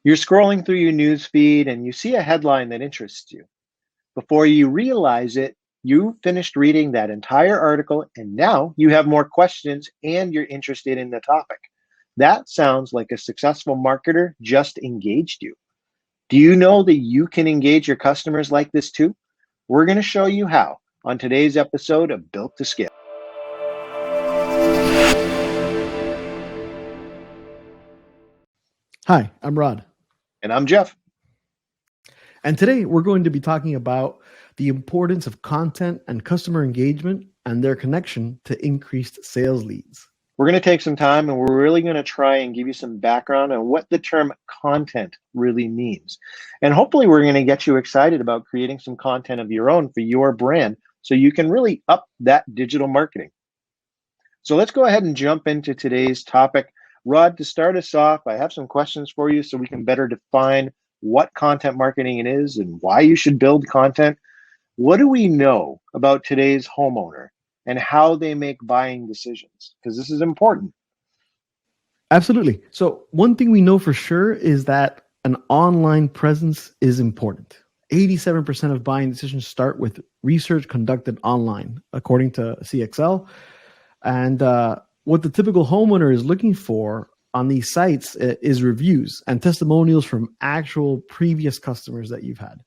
You're scrolling through your news feed and you see a headline that interests you. Before you realize it, you finished reading that entire article and now you have more questions and you're interested in the topic. That sounds like a successful marketer just engaged you. Do you know that you can engage your customers like this too? We're going to show you how on today's episode of Built to Scale. Hi, I'm Rod. And I'm Jeff. And today we're going to be talking about the importance of content and customer engagement and their connection to increased sales leads. We're going to take some time and we're really going to try and give you some background on what the term content really means. And hopefully we're going to get you excited about creating some content of your own for your brand so you can really up that digital marketing. So let's go ahead and jump into today's topic. Rod, to start us off, I have some questions for you so we can better define what content marketing it is and why you should build content. What do we know about today's homeowner and how they make buying decisions? Because this is important. Absolutely. So one thing we know for sure is that an online presence is important. 87% of buying decisions start with research conducted online, according to CXL. And what the typical homeowner is looking for on these sites is reviews and testimonials from actual previous customers that you've had.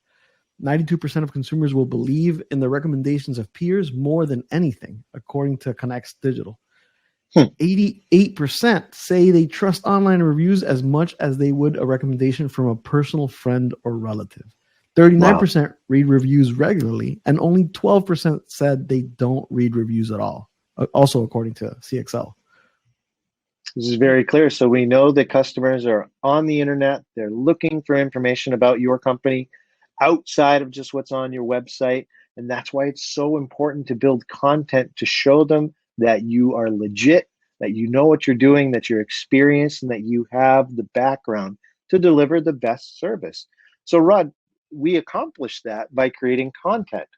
92% of consumers will believe in the recommendations of peers more than anything, according to Connects Digital. 88% say they trust online reviews as much as they would a recommendation from a personal friend or relative. 39% read reviews regularly, and only 12% said they don't read reviews at all, also according to CXL. This is very clear. So we know that customers are on the internet. They're looking for information about your company outside of just what's on your website. And that's why it's so important to build content to show them that you are legit, that you know what you're doing, that you're experienced, and that you have the background to deliver the best service. So Rod, we accomplish that by creating content,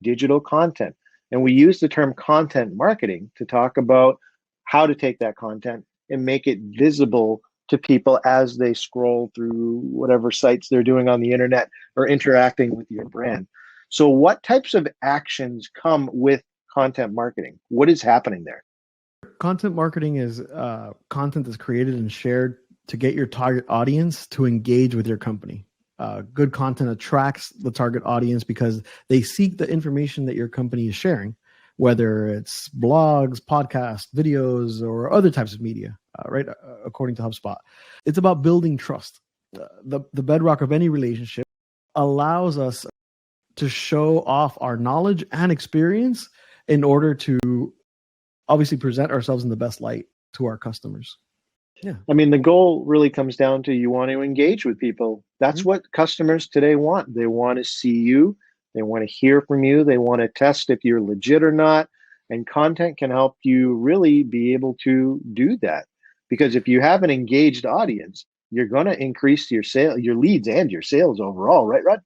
digital content. And we use the term content marketing to talk about how to take that content and make it visible to people as they scroll through whatever sites they're doing on the internet or interacting with your brand. So what types of actions come with content marketing? What is happening there? Content marketing is content that's created and shared to get your target audience to engage with your company. Good content attracts the target audience because they seek the information that your company is sharing, whether it's blogs, podcasts, videos, or other types of media, right? According to HubSpot. It's about building trust. The bedrock of any relationship allows us to show off our knowledge and experience in order to obviously present ourselves in the best light to our customers. Yeah. I mean, the goal really comes down to you want to engage with people. That's what customers today want. They want to see you. They want to hear from you. They want to test if you're legit or not. And content can help you really be able to do that. Because if you have an engaged audience, you're going to increase your your leads and your sales overall, right, Rod?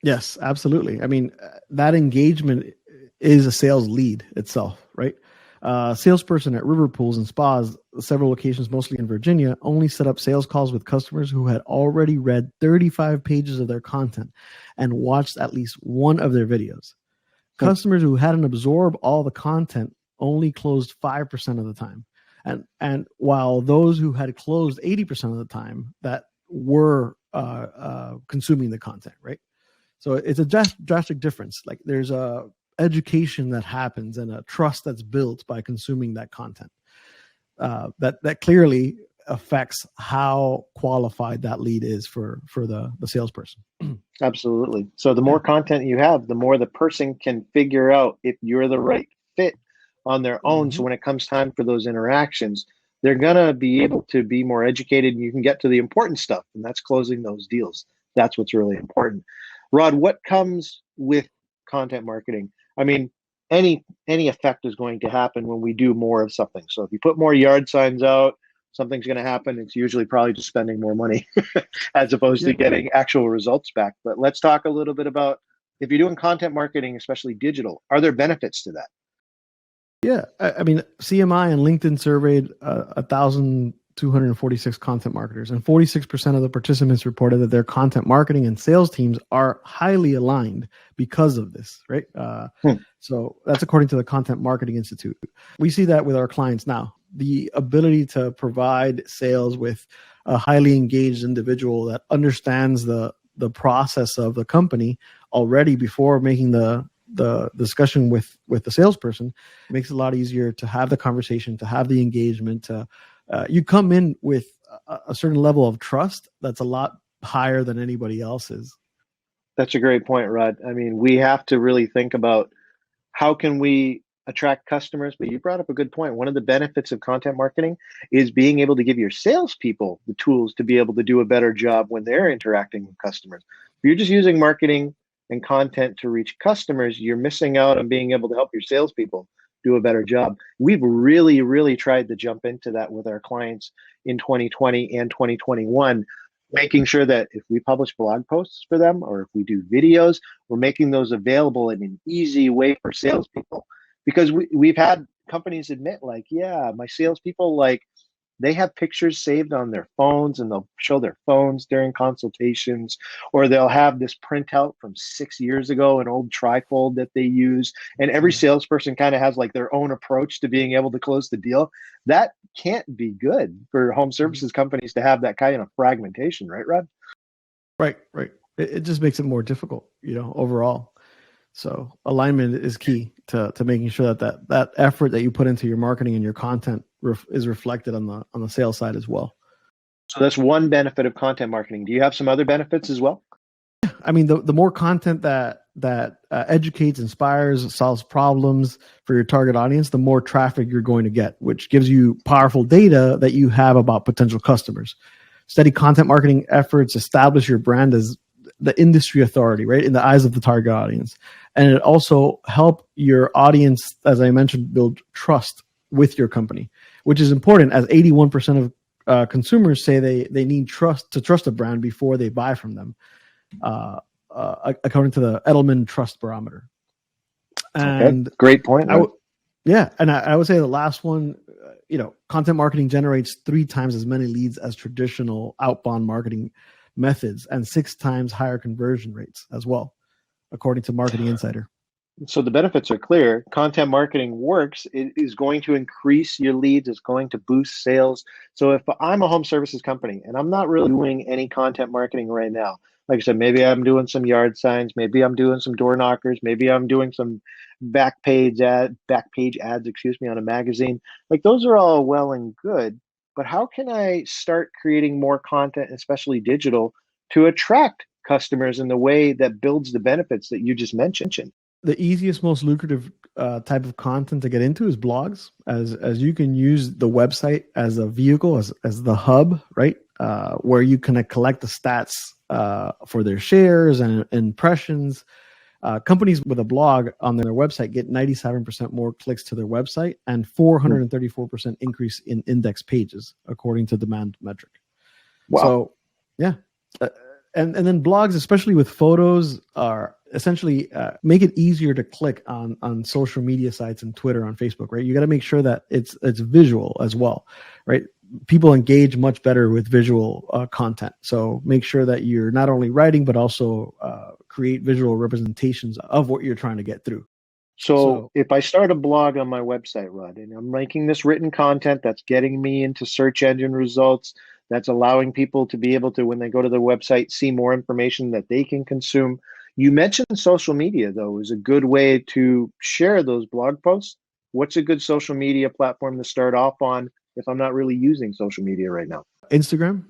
Yes, absolutely. I mean, that engagement is a sales lead itself, right? Salesperson at river pools and spas, several locations, mostly in Virginia, only set up sales calls with customers who had already read 35 pages of their content and watched at least one of their videos. Customers who hadn't absorbed all the content only closed 5% of the time. And while those who had closed 80% of the time that were consuming the content, right? So it's a drastic difference. Like there's a education that happens and a trust that's built by consuming that content that clearly affects how qualified that lead is for the salesperson. Absolutely. So the more content you have, the more the person can figure out if you're the right fit on their own. So when it comes time for those interactions, they're going to be able to be more educated and you can get to the important stuff, and that's closing those deals. That's what's really important. Rod, what comes with content marketing? I mean, any effect is going to happen when we do more of something. So if you put more yard signs out, something's going to happen. It's usually probably just spending more money as opposed to getting actual results back. But let's talk a little bit about if you're doing content marketing, especially digital, are there benefits to that? Yeah. I mean, CMI and LinkedIn surveyed 1,000 246 content marketers, and 46% of the participants reported that their content marketing and sales teams are highly aligned because of this, right? So that's according to the Content Marketing Institute. We see that with our clients now. The ability to provide sales with a highly engaged individual that understands the process of the company already before making the discussion with the salesperson makes it a lot easier to have the conversation, to have the engagement. You come in with a certain level of trust that's a lot higher than anybody else's. That's a great point, Rod. I mean, we have to really think about how can we attract customers, but you brought up a good point. One of the benefits of content marketing is being able to give your salespeople the tools to be able to do a better job when they're interacting with customers. If you're just using marketing and content to reach customers, you're missing out on being able to help your salespeople do a better job. We've really, really tried to jump into that with our clients in 2020 and 2021, making sure that if we publish blog posts for them or if we do videos, we're making those available in an easy way for salespeople. Because we've had companies admit, like, yeah, my salespeople, like, they have pictures saved on their phones and they'll show their phones during consultations, or they'll have this printout from 6 years ago, an old trifold that they use. And every salesperson kind of has like their own approach to being able to close the deal. That can't be good for home services companies to have that kind of fragmentation, right, Rod? Right. It just makes it more difficult, overall. So alignment is key to making sure that effort that you put into your marketing and your content is reflected on the sales side as well. So that's one benefit of content marketing. Do you have some other benefits as well? I mean, the more content that educates, inspires, solves problems for your target audience, the more traffic you're going to get, which gives you powerful data that you have about potential customers. Steady content marketing efforts establish your brand as the industry authority, right, in the eyes of the target audience. And it also help your audience, as I mentioned, build trust with your company, which is important, as 81% of consumers say they need trust a brand before they buy from them, according to the Edelman Trust Barometer. And okay. Great point. I would say the last one, content marketing generates 3 times as many leads as traditional outbound marketing methods and 6 times higher conversion rates as well, according to Marketing Insider. So the benefits are clear. Content marketing works. It is going to increase your leads. It's going to boost sales. So if I'm a home services company and I'm not really doing any content marketing right now, like I said, maybe I'm doing some yard signs, maybe I'm doing some door knockers, maybe I'm doing some back page ads, on a magazine. Like, those are all well and good, but how can I start creating more content, especially digital, to attract customers in the way that builds the benefits that you just mentioned? The easiest, most lucrative type of content to get into is blogs, as you can use the website as a vehicle, as the hub, right? Where you can collect the stats for their shares and impressions. Companies with a blog on their website get 97% more clicks to their website and 434% increase in index pages, according to Demand Metric. Wow. So, yeah. And then blogs, especially with photos, are essentially make it easier to click on social media sites and Twitter, on Facebook, right? You got to make sure that it's visual as well, right? People engage much better with visual content. So make sure that you're not only writing, but also create visual representations of what you're trying to get through. So if I start a blog on my website, Rod, and I'm making this written content that's getting me into search engine results, that's allowing people to be able to, when they go to the website, see more information that they can consume. You mentioned social media, though, is a good way to share those blog posts. What's a good social media platform to start off on if I'm not really using social media right now? Instagram.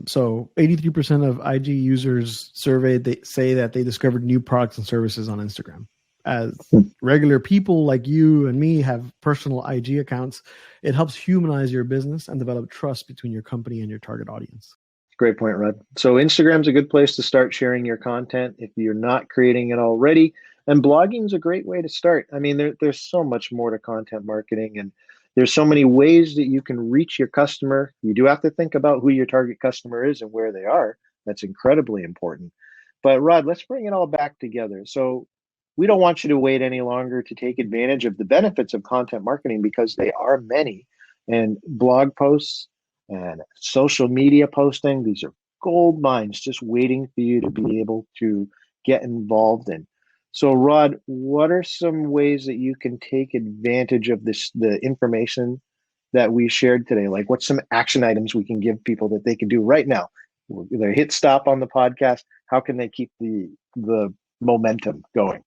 So 83% of IG users surveyed, they say that they discovered new products and services on Instagram. As regular people like you and me have personal IG accounts, it helps humanize your business and develop trust between your company and your target audience. Great point, Rod. So Instagram's a good place to start sharing your content if you're not creating it already. And blogging is a great way to start. I mean, there's so much more to content marketing, and there's so many ways that you can reach your customer. You do have to think about who your target customer is and where they are. That's incredibly important. But Rod, let's bring it all back together. So we don't want you to wait any longer to take advantage of the benefits of content marketing, because they are many. And blog posts and social media posting. These are gold mines just waiting for you to be able to get involved in. So, Rod, what are some ways that you can take advantage of the information that we shared today? Like, what's some action items we can give people that they can do right now? They hit stop on the podcast. How can they keep the momentum going?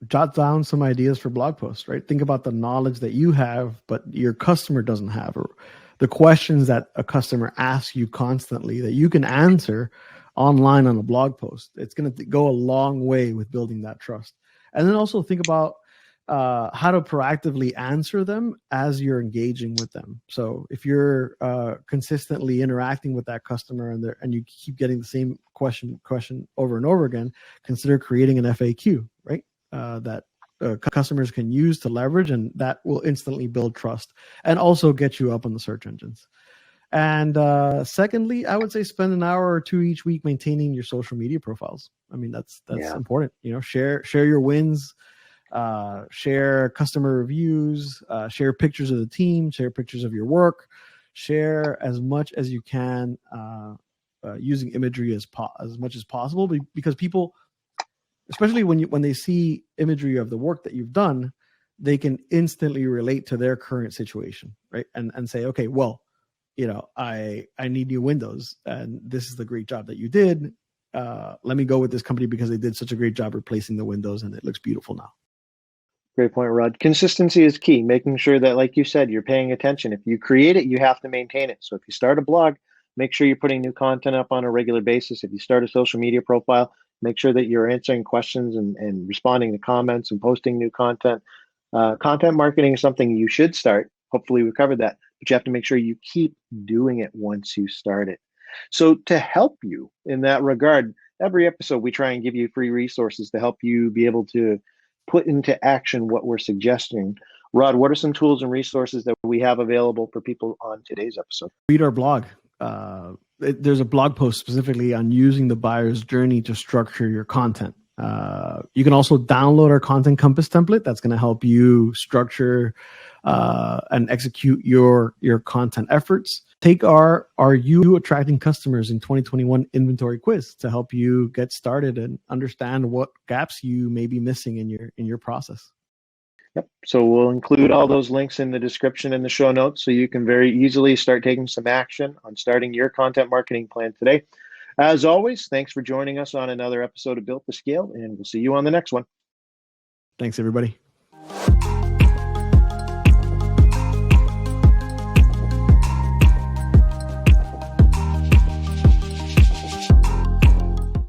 Jot down some ideas for blog posts, right? Think about the knowledge that you have, but your customer doesn't have, or the questions that a customer asks you constantly that you can answer online on a blog post. It's going to go a long way with building that trust. And then also think about how to proactively answer them as you're engaging with them. So if you're consistently interacting with that customer and you keep getting the same question over and over again, consider creating an FAQ, right? That customers can use to leverage, and that will instantly build trust and also get you up on the search engines. And secondly, I would say spend an hour or two each week maintaining your social media profiles. I mean, that's important. Share your wins, share customer reviews, share pictures of the team, share pictures of your work, share as much as you can using imagery as much as possible, because people, especially when they see imagery of the work that you've done, they can instantly relate to their current situation, right? And say, okay, well, I need new windows, and this is the great job that you did. Let me go with this company because they did such a great job replacing the windows, and it looks beautiful now. Great point, Rod. Consistency is key, making sure that, like you said, you're paying attention. If you create it, you have to maintain it. So if you start a blog, make sure you're putting new content up on a regular basis. If you start a social media profile, make sure that you're answering questions and responding to comments and posting new content. Content marketing is something you should start. Hopefully we covered that, but you have to make sure you keep doing it once you start it. So to help you in that regard, every episode we try and give you free resources to help you be able to put into action what we're suggesting. Rod, what are some tools and resources that we have available for people on today's episode? Read our blog. There's a blog post specifically on using the buyer's journey to structure your content. You can also download our Content Compass template. That's going to help you structure and execute your content efforts. Take our Are You Attracting Customers in 2021 inventory quiz to help you get started and understand what gaps you may be missing in your process. Yep. So we'll include all those links in the description and the show notes so you can very easily start taking some action on starting your content marketing plan today. As always, thanks for joining us on another episode of Built to Scale, and we'll see you on the next one. Thanks, everybody.